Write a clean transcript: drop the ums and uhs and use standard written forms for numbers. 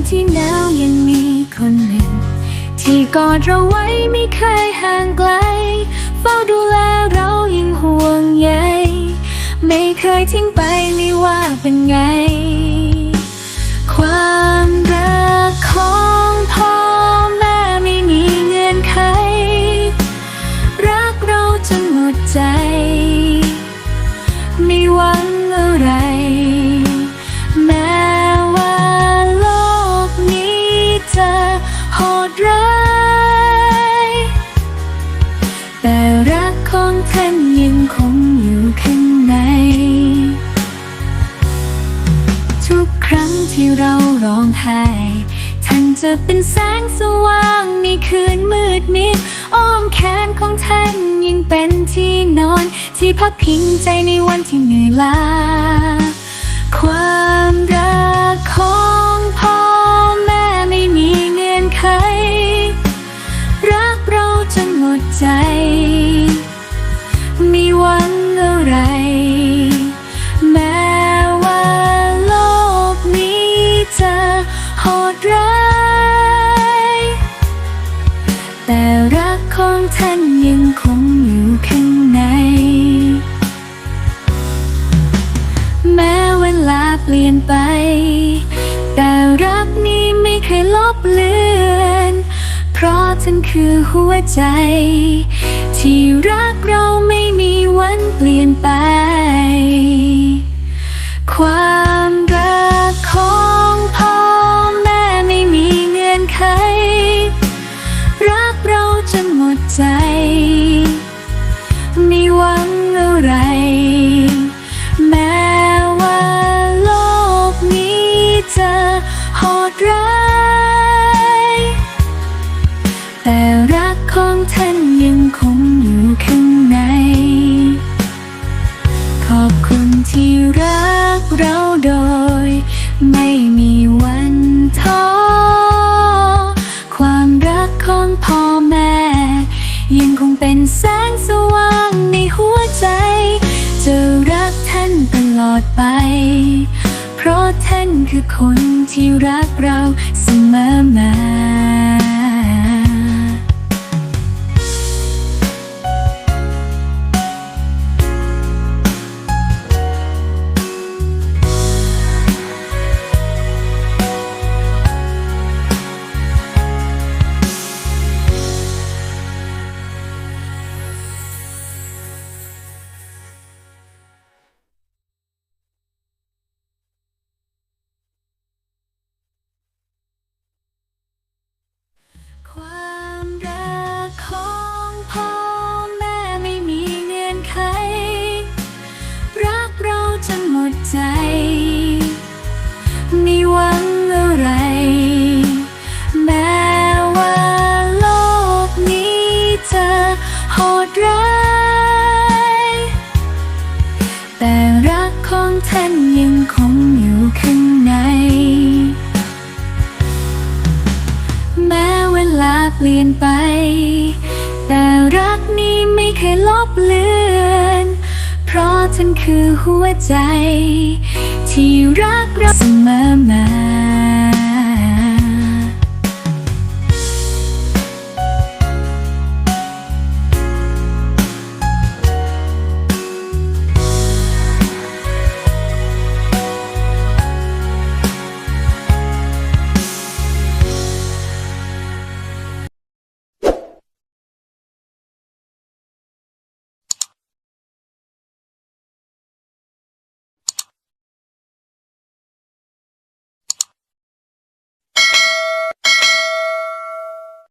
วันที่หนาวยังมีคนหนึ่งที่กอดเราไว้ไม่เคยห่างไกลเฝ้าดูแลเรายังห่วงใยไม่เคยทิ้งไปไม่ว่าเป็นไงความรักของพ่อแม่ไม่มีเงื่อนไขรักเราจนหมดใจไม่หวังอะไรแม้ว่าโลกนี้จะโหดร้ายแต่รักของท่านยังคงอยู่ข้างในทุกครั้งที่เราร้องไห้ท่านจะเป็นแสงสว่างในคืนมืดมิดอ้อมแขนของท่านยังเป็นที่นอนที่พักพิงใจในวันที่เหนื่อยล้าความรักของพ่อแม่ไม่มีเงื่อนไขรักเราจนหมดใจไม่หวังอะไรแม้ว่าโลกนี้จะโหดร้ายแต่รักของท่านยังคงอยู่ข้างในแม้เวลาเปลี่ยนไปแต่รักนี้ไม่เคยลบเลือนเพราะท่านคือหัวใจที่รักเราไม่มีวันเปลี่ยนไปความรักของพ่อแม่ไม่มีเงื่อนไขรักเราจนหมดใจไม่หวังอะไรแม้ว่าโลกนี้จะโหดร้ายแต่รักของท่านยังคงอยู่ข้างในขอบคุณที่รักเราโดยไม่มีวันท้อความรักของพ่อแม่ยังคงเป็นแสงสว่างในหัวใจจะรักท่านตลอดไปเพราะท่านคือคนที่รักเราเสมอมาความรักของพ่อแม่ไม่มีเงื่อนไขรักเราจนหมดใจไม่หวังอะไรแม้ว่าโลกนี้จะโหดร้ายแต่รักของท่านยังคงอยู่ข้างในแม้เวลาเปลี่ยนไปแต่รักนี้ไม่เคยลบเลือนเพราะท่านคือหัวใจที่รักเราเสมอมา